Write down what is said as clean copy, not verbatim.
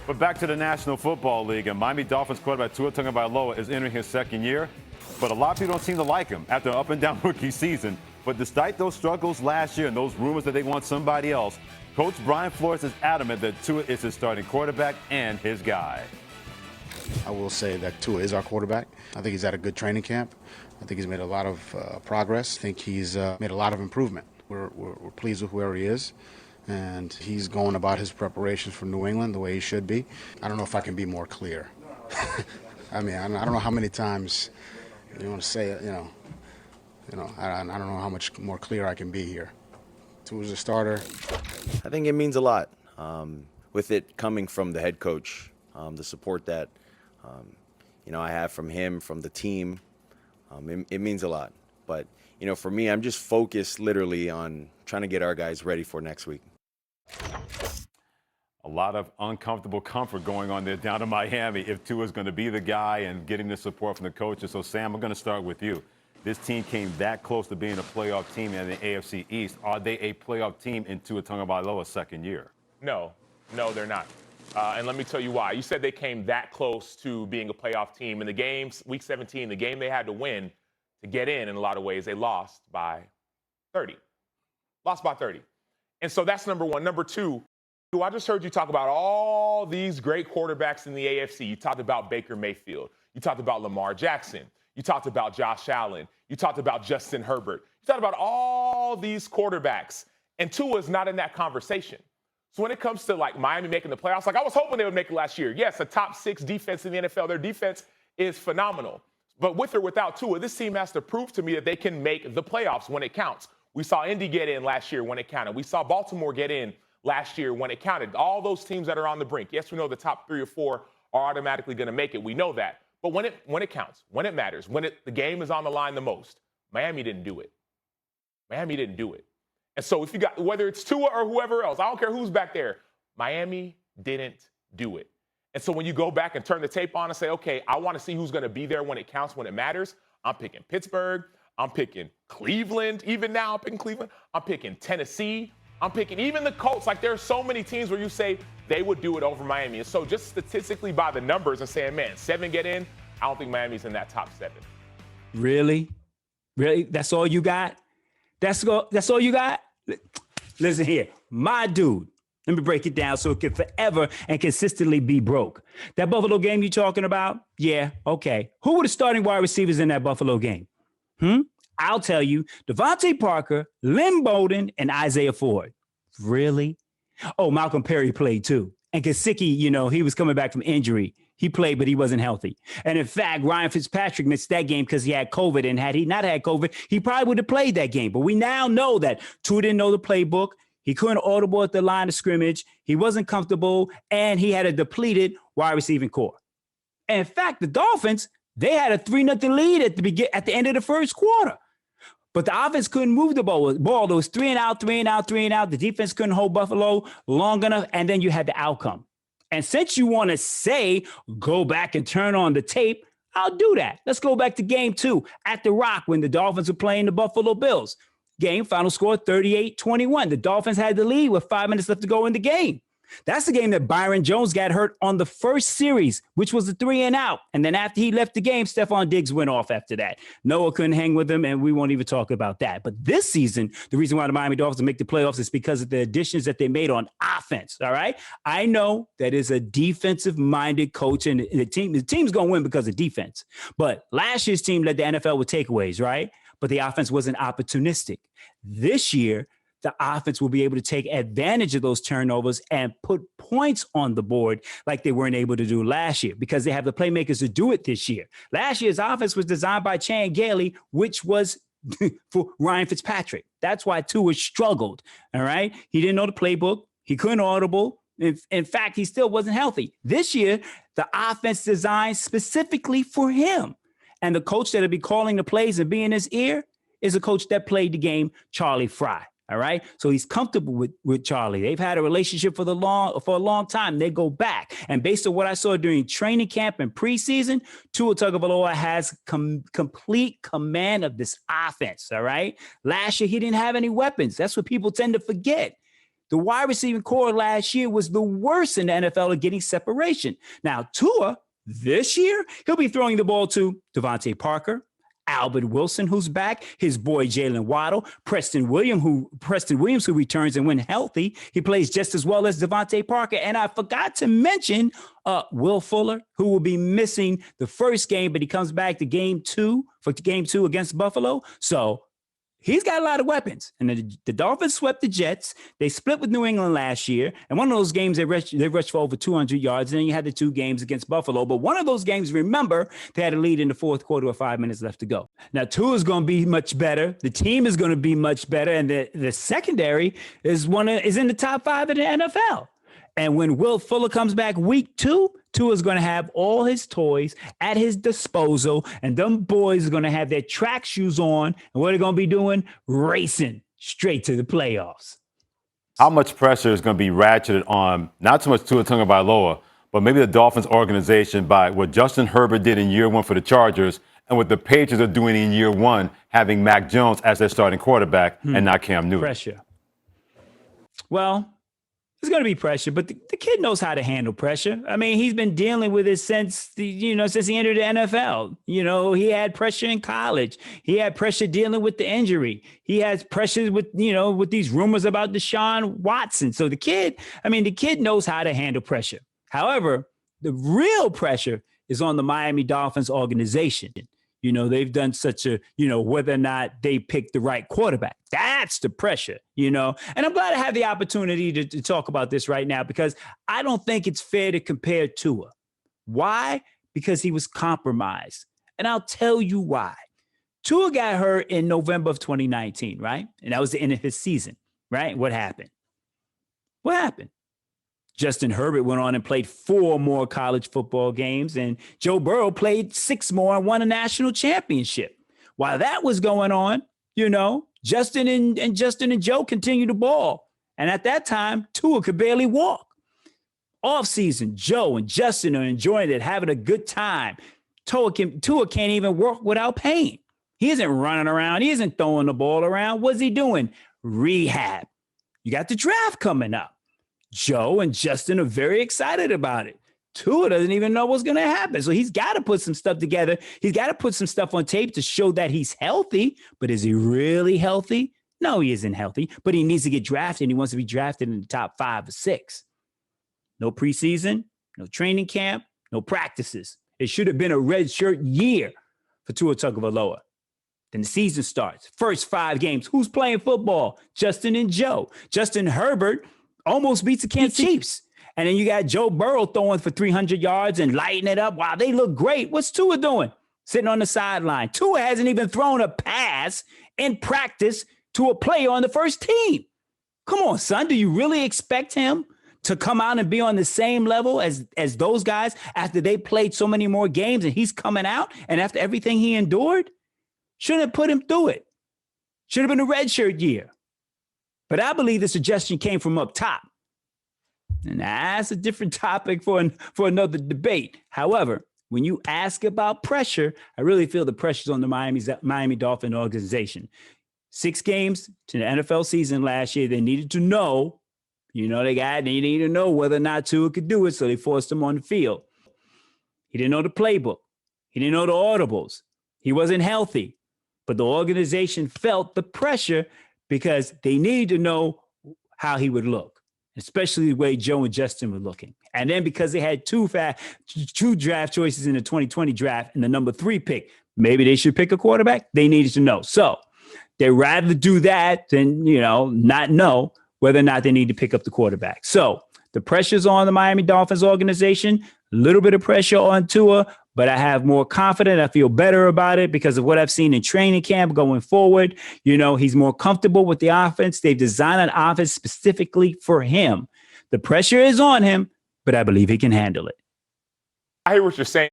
But back to the National Football League, and Miami Dolphins quarterback Tua Tagovailoa is entering his second year. But a lot of people don't seem to like him after an up-and-down rookie season. But despite those struggles last year and those rumors that they want somebody else, Coach Brian Flores is adamant that Tua is his starting quarterback and his guy. I will say that Tua is our quarterback. I think he's had a good training camp. I think he's made a lot of progress. I think he's made a lot of improvement. We're pleased with where he is. And he's going about his preparations for New England the way he should be. I don't know if I can be more clear. I mean, I don't know how many times you want to say it, I don't know how much more clear I can be here. Tua's a starter. I think it means a lot. With it coming from the head coach, the support that, I have from him, from the team, it means a lot. But, for me, I'm just focused literally on trying to get our guys ready for next week. A lot of uncomfortable comfort going on there down in Miami if Tua's going to be the guy and getting the support from the coaches. So, Sam, I'm going to start with you. This team came that close to being a playoff team in the AFC East. Are they a playoff team in Tua Tagovailoa's second year? No, they're not. And let me tell you why. You said they came that close to being a playoff team. In the games, Week 17, the game they had to win to get in a lot of ways, they lost by 30. Lost by 30. And so that's number one. Number two, I just heard you talk about all these great quarterbacks in the AFC. You talked about Baker Mayfield. You talked about Lamar Jackson. You talked about Josh Allen. You talked about Justin Herbert. You talked about all these quarterbacks. And Tua's not in that conversation. So when it comes to Miami making the playoffs, I was hoping they would make it last year. Yes, a top 6 defense in the NFL. Their defense is phenomenal. But with or without Tua, this team has to prove to me that they can make the playoffs when it counts. We saw Indy get in last year when it counted. We saw Baltimore get in last year when it counted. All those teams that are on the brink. Yes, we know the top 3 or 4 are automatically going to make it. We know that. But when it counts, when it matters, the game is on the line the most, Miami didn't do it. Miami didn't do it. And so if you got, whether it's Tua or whoever else, I don't care who's back there, Miami didn't do it. And so when you go back and turn the tape on and say, okay, I want to see who's going to be there when it counts, when it matters, I'm picking Pittsburgh. I'm picking Cleveland. Even now, I'm picking Cleveland. I'm picking Tennessee. I'm picking even the Colts. There are so many teams where you say they would do it over Miami. And so just statistically by the numbers and saying, man, 7 get in, I don't think Miami's in that top 7. Really? Really? That's all you got? That's all you got? Listen here, my dude. Let me break it down so it can forever and consistently be broke. That Buffalo game you talking about? Yeah, okay. Who were the starting wide receivers in that Buffalo game? I'll tell you, Devontae Parker, Lynn Bowden, and Isaiah Ford. Really? Oh, Malcolm Perry played too. And Gesicki, he was coming back from injury. He played, but he wasn't healthy. And in fact, Ryan Fitzpatrick missed that game because he had COVID. And had he not had COVID, he probably would have played that game. But we now know that Tua didn't know the playbook. He couldn't audible at the line of scrimmage. He wasn't comfortable. And he had a depleted wide receiving core. And in fact, the Dolphins, they had a 3-0 lead at the end of the first quarter. But the offense couldn't move the ball. It was 3 and out. The defense couldn't hold Buffalo long enough. And then you had the outcome. And since you want to say, go back and turn on the tape, I'll do that. Let's go back to game 2 at the Rock when the Dolphins were playing the Buffalo Bills. Game final score 38-21. The Dolphins had the lead with 5 minutes left to go in the game. That's the game that Byron Jones got hurt on the first series, which was the 3 and out. And then after he left the game, Stephon Diggs went off after that. Noah couldn't hang with him, and we won't even talk about that. But this season, the reason why the Miami Dolphins make the playoffs is because of the additions that they made on offense, all right? I know that is a defensive-minded coach, and the team's going to win because of defense. But last year's team led the NFL with takeaways, right? But the offense wasn't opportunistic. This year, the offense will be able to take advantage of those turnovers and put points on the board like they weren't able to do last year because they have the playmakers to do it this year. Last year's offense was designed by Chan Gailey, which was for Ryan Fitzpatrick. That's why Tua struggled, all right? He didn't know the playbook. He couldn't audible. In fact, he still wasn't healthy. This year, the offense designed specifically for him. And the coach that'll be calling the plays and be in his ear is a coach that played the game, Charlie Fry. All right. So he's comfortable with Charlie. They've had a relationship for a long time. They go back. And based on what I saw during training camp and preseason, Tua Tagovailoa has complete command of this offense. All right. Last year, he didn't have any weapons. That's what people tend to forget. The wide receiving core last year was the worst in the NFL at getting separation. Now, Tua, this year, he'll be throwing the ball to Devontae Parker, Albert Wilson, who's back, his boy Jalen Waddle, Preston Williams, who returns, and when healthy, he plays just as well as Devontae Parker. And I forgot to mention Will Fuller, who will be missing the first game, but he comes back to game two against Buffalo. So he's got a lot of weapons. And the Dolphins swept the Jets. They split with New England last year. And one of those games, they rushed for over 200 yards. And then you had the 2 games against Buffalo. But one of those games, remember, they had a lead in the fourth quarter with 5 minutes left to go. Now, Tua is going to be much better. The team is going to be much better. And the secondary is in the top 5 in the NFL. And when Will Fuller comes back week 2, Tua is going to have all his toys at his disposal, and them boys are going to have their track shoes on, and what are they going to be doing? Racing straight to the playoffs. How much pressure is going to be ratcheted on not so much Tua Tagovailoa, but maybe the Dolphins organization by what Justin Herbert did in year 1 for the Chargers and what the Patriots are doing in year 1, having Mac Jones as their starting quarterback and not Cam Newton? Pressure. Well, there's going to be pressure, but the kid knows how to handle pressure. I mean, he's been dealing with it since he entered the NFL. He had pressure in college. He had pressure dealing with the injury. He has pressure with these rumors about Deshaun Watson. So the kid knows how to handle pressure. However, the real pressure is on the Miami Dolphins organization. They've done such a, whether or not they picked the right quarterback. That's the pressure, And I'm glad I have the opportunity to talk about this right now because I don't think it's fair to compare Tua. Why? Because he was compromised. And I'll tell you why. Tua got hurt in November of 2019, right? And that was the end of his season, right? What happened? Justin Herbert went on and played 4 more college football games, and Joe Burrow played 6 more and won a national championship. While that was going on, Justin and Joe continued to ball. And at that time, Tua could barely walk. Off-season, Joe and Justin are enjoying it, having a good time. Tua can't even work without pain. He isn't running around. He isn't throwing the ball around. What's he doing? Rehab. You got the draft coming up. Joe and Justin are very excited about it. Tua doesn't even know what's going to happen. So he's got to put some stuff together. He's got to put some stuff on tape to show that he's healthy. But is he really healthy? No, he isn't healthy. But he needs to get drafted. And he wants to be drafted in the top 5 or 6. No preseason, no training camp, no practices. It should have been a redshirt year for Tua Tagovailoa. Then the season starts. First 5 games. Who's playing football? Justin and Joe. Justin Herbert almost beats the Kansas Chiefs. And then you got Joe Burrow throwing for 300 yards and lighting it up. Wow, they look great. What's Tua doing? Sitting on the sideline. Tua hasn't even thrown a pass in practice to a player on the first team. Come on, son. Do you really expect him to come out and be on the same level as those guys after they played so many more games and he's coming out and after everything he endured? Shouldn't have put him through it. Should have been a redshirt year. But I believe the suggestion came from up top. And that's a different topic for another debate. However, when you ask about pressure, I really feel the pressure's on the Miami Dolphin organization. 6 games to the NFL season last year. They needed to know, they needed to know whether or not Tua could do it, so they forced him on the field. He didn't know the playbook. He didn't know the audibles. He wasn't healthy. But the organization felt the pressure because they needed to know how he would look, especially the way Joe and Justin were looking. And then because they had two draft choices in the 2020 draft and the number 3 pick, maybe they should pick a quarterback. They needed to know. So they'd rather do that than, not know whether or not they need to pick up the quarterback. So the pressure's on the Miami Dolphins organization, a little bit of pressure on Tua, but I have more confidence. I feel better about it because of what I've seen in training camp going forward. He's more comfortable with the offense. They've designed an offense specifically for him. The pressure is on him, but I believe he can handle it. I hear what you're saying.